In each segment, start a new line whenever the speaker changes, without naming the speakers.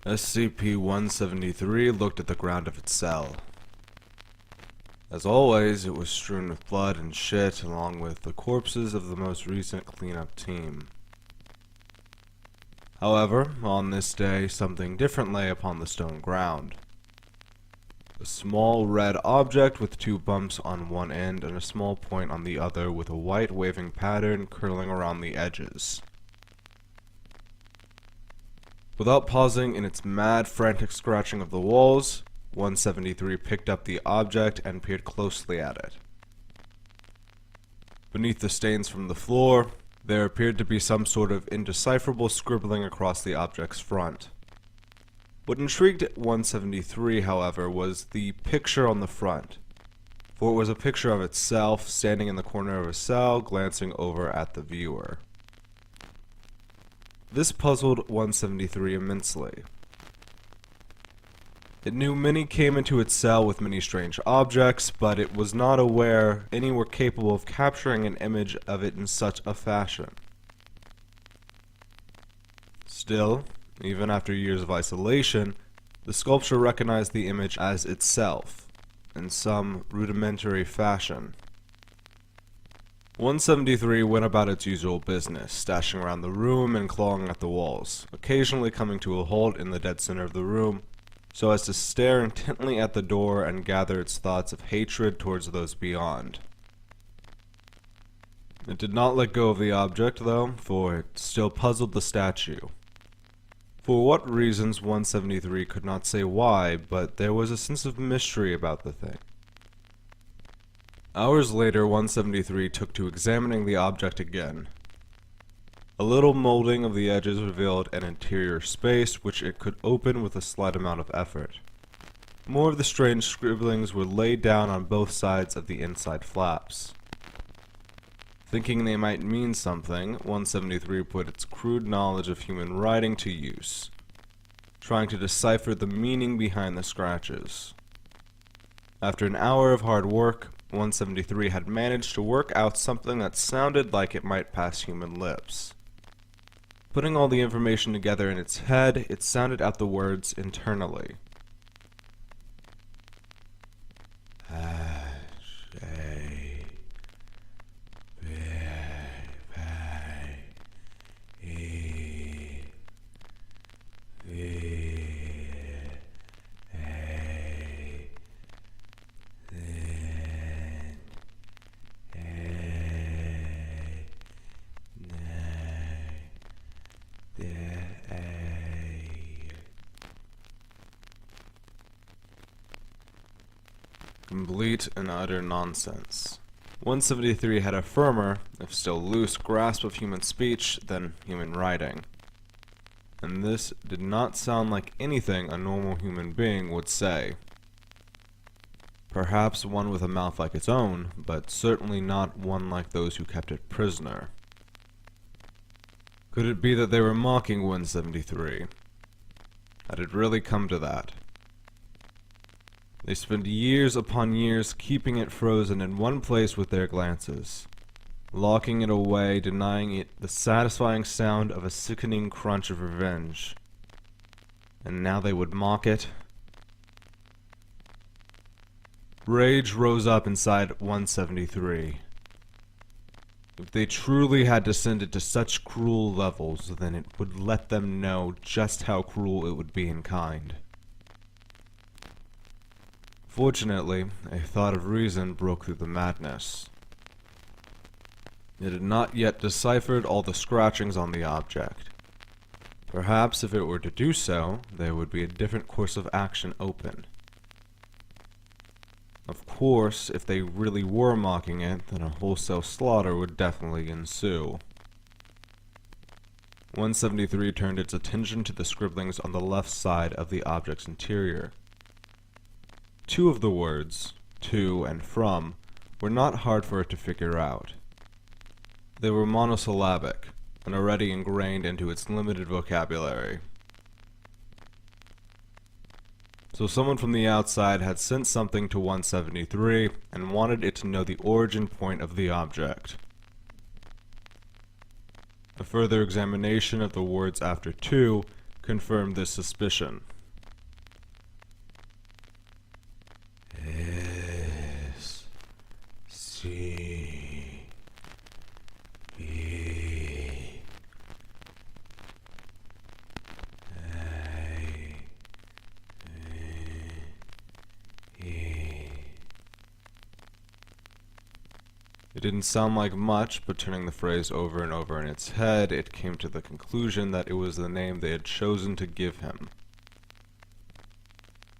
SCP-173 looked at the ground of its cell. As always, it was strewn with blood and shit, along with the corpses of the most recent cleanup team. However, on this day, something different lay upon the stone ground. A small red object with two bumps on one end and a small point on the other, with a white waving pattern curling around the edges. Without pausing in its mad, frantic scratching of the walls, 173 picked up the object and peered closely at it. Beneath the stains from the floor, there appeared to be some sort of indecipherable scribbling across the object's front. What intrigued 173, however, was the picture on the front, for it was a picture of itself standing in the corner of a cell, glancing over at the viewer. This puzzled 173 immensely. It knew many came into its cell with many strange objects, but it was not aware any were capable of capturing an image of it in such a fashion. Still, even after years of isolation, the sculpture recognized the image as itself, in some rudimentary fashion. 173 went about its usual business, stashing around the room and clawing at the walls, occasionally coming to a halt in the dead center of the room, so as to stare intently at the door and gather its thoughts of hatred towards those beyond. It did not let go of the object, though, for it still puzzled the statue. For what reasons 173 could not say why, but there was a sense of mystery about the thing. Hours later, 173 took to examining the object again. A little molding of the edges revealed an interior space which it could open with a slight amount of effort. More of the strange scribblings were laid down on both sides of the inside flaps. Thinking they might mean something, 173 put its crude knowledge of human writing to use, trying to decipher the meaning behind the scratches. After an hour of hard work, 173 had managed to work out something that sounded like it might pass human lips. Putting all the information together in its head, it sounded out the words internally. Complete and utter nonsense. 173 had a firmer, if still loose, grasp of human speech than human writing. And this did not sound like anything a normal human being would say. Perhaps one with a mouth like its own, but certainly not one like those who kept it prisoner. Could it be that they were mocking 173? Had it really come to that? They spent years upon years keeping it frozen in one place with their glances, locking it away, denying it the satisfying sound of a sickening crunch of revenge. And now they would mock it? Rage rose up inside 173. If they truly had descended to such cruel levels, then it would let them know just how cruel it would be in kind. Fortunately, a thought of reason broke through the madness. It had not yet deciphered all the scratchings on the object. Perhaps if it were to do so, there would be a different course of action open. Of course, if they really were mocking it, then a wholesale slaughter would definitely ensue. 173 turned its attention to the scribblings on the left side of the object's interior. Two of the words, to and from, were not hard for it to figure out. They were monosyllabic, and already ingrained into its limited vocabulary. So someone from the outside had sent something to 173 and wanted it to know the origin point of the object. A further examination of the words after to confirmed this suspicion. It didn't sound like much, but turning the phrase over and over in its head, it came to the conclusion that it was the name they had chosen to give him.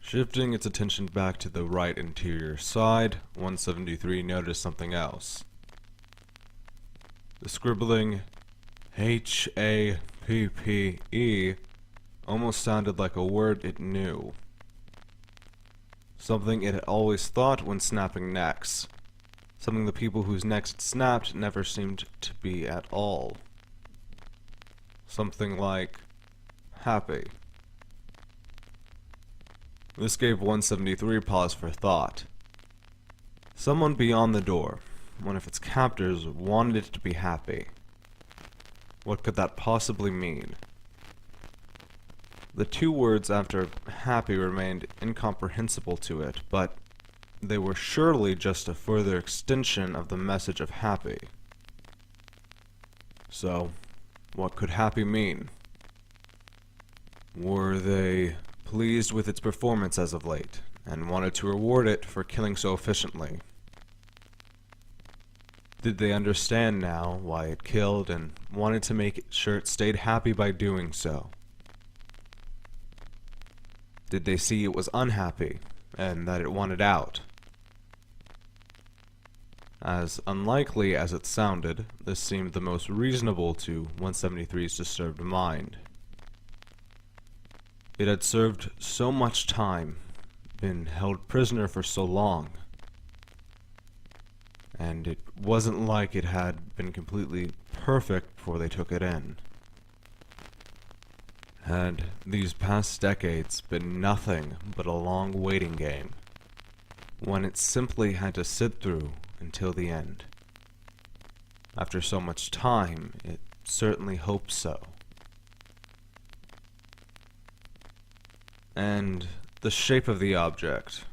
Shifting its attention back to the right interior side, 173 noticed something else. The scribbling H-A-P-P-E almost sounded like a word it knew. Something it had always thought when snapping necks. Something the people whose necks it snapped never seemed to be at all. Something like happy. This gave 173 pause for thought. Someone beyond the door, one of its captors, wanted it to be happy. What could that possibly mean? The two words after happy remained incomprehensible to it, but they were surely just a further extension of the message of happy. So, what could happy mean? Were they pleased with its performance as of late, and wanted to reward it for killing so efficiently? Did they understand now why it killed and wanted to make sure it stayed happy by doing so? Did they see it was unhappy, and that it wanted out? As unlikely as it sounded, this seemed the most reasonable to 173's disturbed mind. It had served so much time, been held prisoner for so long, and it wasn't like it had been completely perfect before they took it in. Had these past decades been nothing but a long waiting game, one it simply had to sit through until the end? After so much time, it certainly hoped so. And the shape of the object.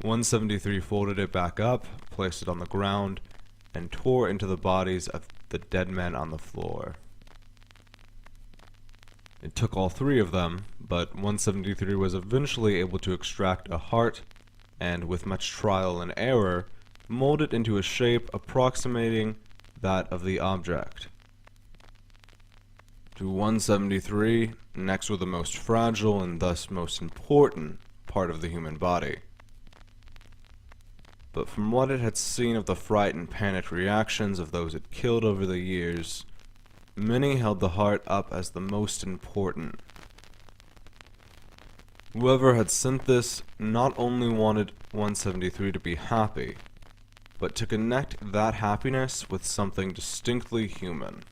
173 folded it back up, placed it on the ground, and tore into the bodies of the dead men on the floor. It took all three of them, but 173 was eventually able to extract a heart, and with much trial and error, mold it into a shape approximating that of the object. To 173, necks were the most fragile and thus most important part of the human body. But from what it had seen of the fright and panicked reactions of those it killed over the years, many held the heart up as the most important. Whoever had sent this not only wanted 173 to be happy, but to connect that happiness with something distinctly human.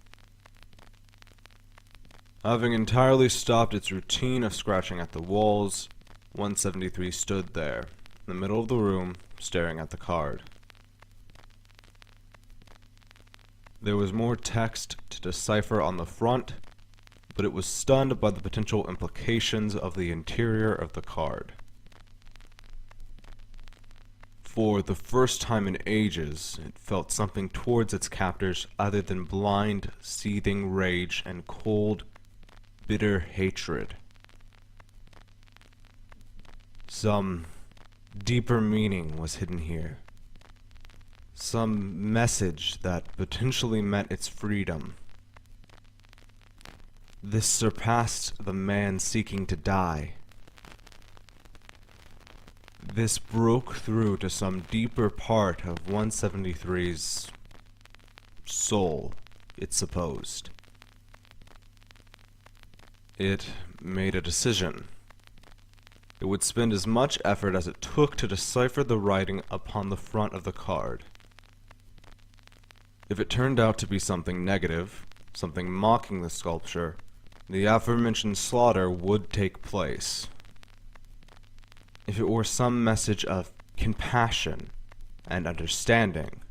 Having entirely stopped its routine of scratching at the walls, 173 stood there, in the middle of the room, staring at the card. There was more text to decipher on the front, but it was stunned by the potential implications of the interior of the card. For the first time in ages, it felt something towards its captors other than blind, seething rage and cold, bitter hatred. Some deeper meaning was hidden here. Some message that potentially meant its freedom. This surpassed the man seeking to die. This broke through to some deeper part of 173's soul, it supposed. It made a decision. It would spend as much effort as it took to decipher the writing upon the front of the card. If it turned out to be something negative, something mocking the sculpture, the aforementioned slaughter would take place. If it were some message of compassion and understanding,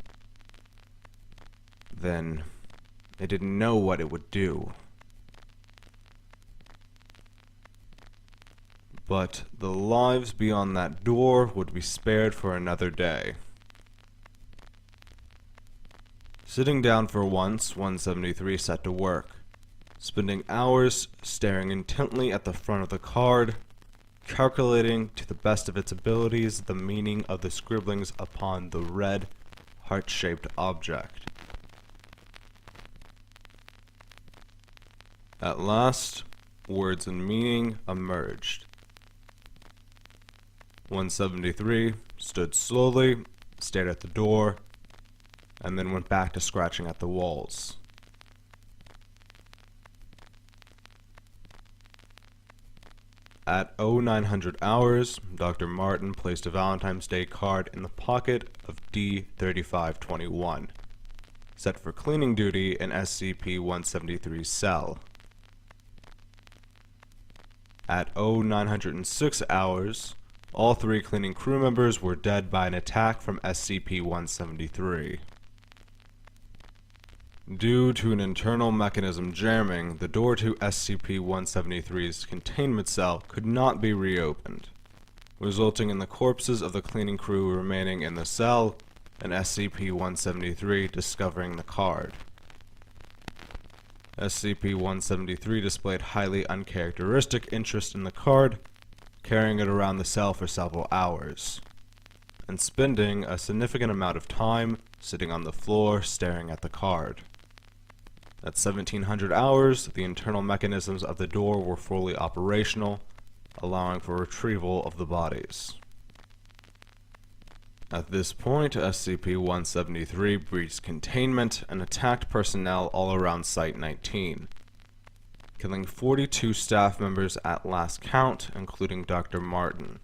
then it didn't know what it would do. but the lives beyond that door would be spared for another day. Sitting down for once, 173 set to work, spending hours staring intently at the front of the card, calculating to the best of its abilities the meaning of the scribblings upon the red, heart-shaped object. At last, words and meaning emerged. 173 stood slowly, stared at the door, and then went back to scratching at the walls. At 0900 hours, Dr. Martin placed a Valentine's Day card in the pocket of D3521, set for cleaning duty in SCP-173's cell. At 0906 hours, all 3 cleaning crew members were dead by an attack from SCP-173. Due to an internal mechanism jamming, the door to SCP-173's containment cell could not be reopened, resulting in the corpses of the cleaning crew remaining in the cell and SCP-173 discovering the card. SCP-173 displayed highly uncharacteristic interest in the card, carrying it around the cell for several hours, and spending a significant amount of time sitting on the floor staring at the card. At 1700 hours, the internal mechanisms of the door were fully operational, allowing for retrieval of the bodies. At this point, SCP-173 breached containment and attacked personnel all around Site-19, killing 42 staff members at last count, including Dr. Martin.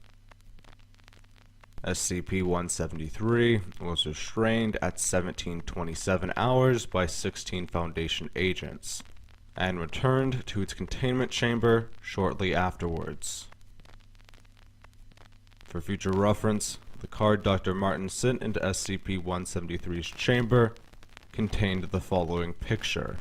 SCP-173 was restrained at 1727 hours by 16 Foundation agents, and returned to its containment chamber shortly afterwards. For future reference, the card Dr. Martin sent into SCP-173's chamber contained the following picture.